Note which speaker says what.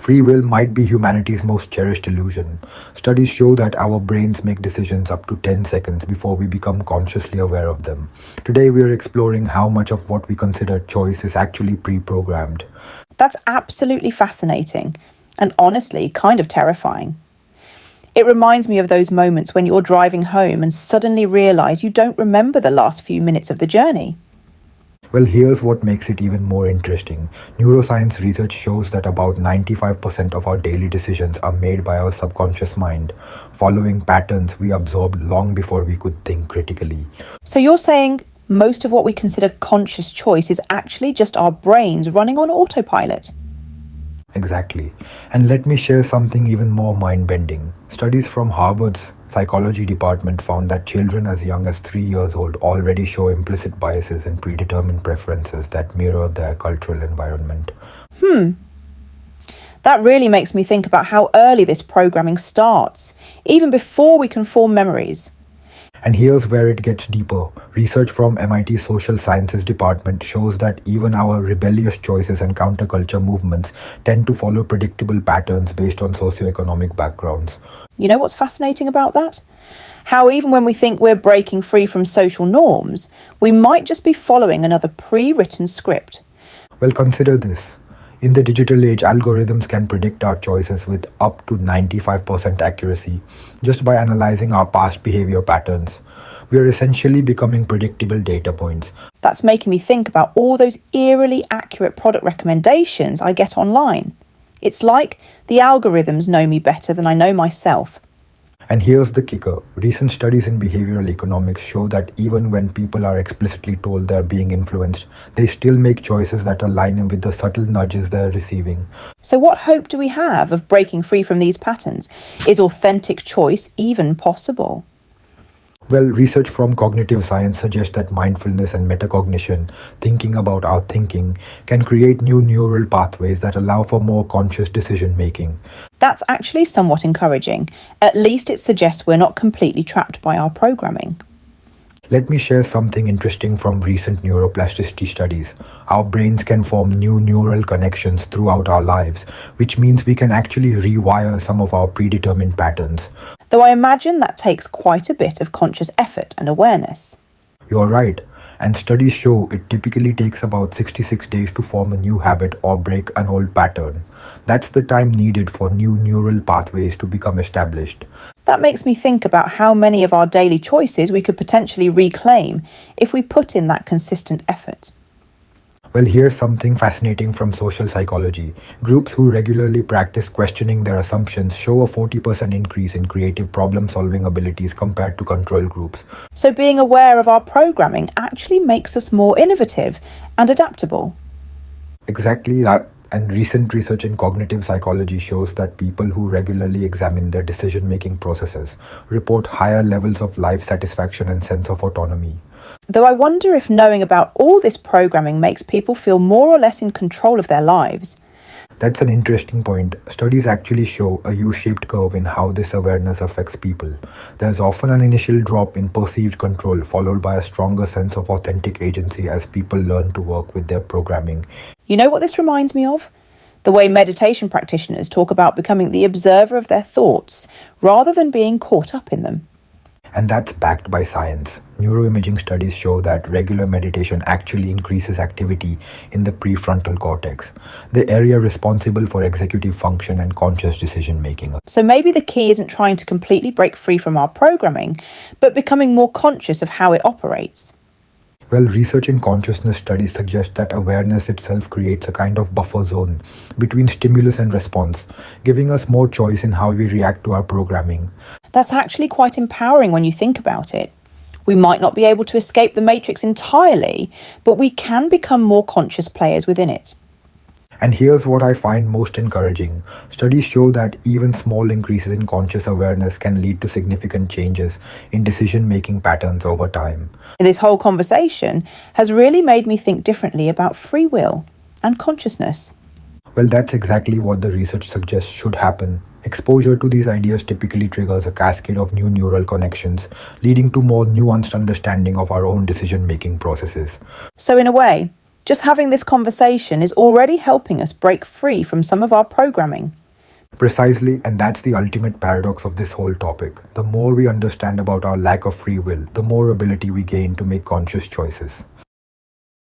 Speaker 1: Free will might be humanity's most cherished illusion. Studies show that our brains make decisions up to 10 seconds before we become consciously aware of them. Today we are exploring how much of what we consider choice is actually pre-programmed.
Speaker 2: That's absolutely fascinating and honestly kind of terrifying. It reminds me of those moments when you're driving home and suddenly realise you don't remember the last few minutes of the journey.
Speaker 1: Well, here's what makes it even more interesting. Neuroscience research shows that about 95% of our daily decisions are made by our subconscious mind, following patterns we absorbed long before we could think critically.
Speaker 2: So you're saying most of what we consider conscious choice is actually just our brains running on autopilot?
Speaker 1: Exactly. And let me share something even more mind-bending. Studies from Harvard's psychology department found that children as young as 3 years old already show implicit biases and predetermined preferences that mirror their cultural environment.
Speaker 2: That really makes me think about how early this programming starts, even before we can form memories.
Speaker 1: And here's where it gets deeper. Research from MIT Social Sciences Department shows that even our rebellious choices and counterculture movements tend to follow predictable patterns based on socioeconomic backgrounds.
Speaker 2: You know what's fascinating about that? How even when we think we're breaking free from social norms, we might just be following another pre-written script.
Speaker 1: Well, consider this. In the digital age, algorithms can predict our choices with up to 95% accuracy just by analyzing our past behavior patterns. We are essentially becoming predictable data points.
Speaker 2: That's making me think about all those eerily accurate product recommendations I get online. It's like the algorithms know me better than I know myself.
Speaker 1: And here's the kicker. Recent studies in behavioral economics show that even when people are explicitly told they're being influenced, they still make choices that align with the subtle nudges they're receiving.
Speaker 2: So what hope do we have of breaking free from these patterns? Is authentic choice even possible?
Speaker 1: Well, research from cognitive science suggests that mindfulness and metacognition, thinking about our thinking, can create new neural pathways that allow for more conscious decision making.
Speaker 2: That's actually somewhat encouraging. At least it suggests we're not completely trapped by our programming.
Speaker 1: Let me share something interesting from recent neuroplasticity studies. Our brains can form new neural connections throughout our lives, which means we can actually rewire some of our predetermined patterns.
Speaker 2: Though I imagine that takes quite a bit of conscious effort and awareness.
Speaker 1: You're right, and studies show it typically takes about 66 days to form a new habit or break an old pattern. That's the time needed for new neural pathways to become established.
Speaker 2: That makes me think about how many of our daily choices we could potentially reclaim if we put in that consistent effort.
Speaker 1: Well, here's something fascinating from social psychology. Groups who regularly practice questioning their assumptions show a 40% increase in creative problem-solving abilities compared to control groups.
Speaker 2: So being aware of our programming actually makes us more innovative and adaptable.
Speaker 1: Exactly that. And recent research in cognitive psychology shows that people who regularly examine their decision-making processes report higher levels of life satisfaction and sense of autonomy.
Speaker 2: Though I wonder if knowing about all this programming makes people feel more or less in control of their lives.
Speaker 1: That's an interesting point. Studies actually show a U-shaped curve in how this awareness affects people. There's often an initial drop in perceived control, followed by a stronger sense of authentic agency as people learn to work with their programming.
Speaker 2: You know what this reminds me of? The way meditation practitioners talk about becoming the observer of their thoughts, rather than being caught up in them.
Speaker 1: And that's backed by science. Neuroimaging studies show that regular meditation actually increases activity in the prefrontal cortex, the area responsible for executive function and conscious decision making.
Speaker 2: So maybe the key isn't trying to completely break free from our programming, but becoming more conscious of how it operates.
Speaker 1: Well, research in consciousness studies suggest that awareness itself creates a kind of buffer zone between stimulus and response, giving us more choice in how we react to our programming.
Speaker 2: That's actually quite empowering when you think about it. We might not be able to escape the matrix entirely, but we can become more conscious players within it.
Speaker 1: And here's what I find most encouraging. Studies show that even small increases in conscious awareness can lead to significant changes in decision-making patterns over time.
Speaker 2: This whole conversation has really made me think differently about free will and consciousness.
Speaker 1: Well, that's exactly what the research suggests should happen. Exposure to these ideas typically triggers a cascade of new neural connections, leading to more nuanced understanding of our own decision-making processes.
Speaker 2: So in a way, Just having this conversation is already helping us break free from some of our programming.
Speaker 1: Precisely, and that's the ultimate paradox of this whole topic. The more we understand about our lack of free will, the more ability we gain to make conscious choices.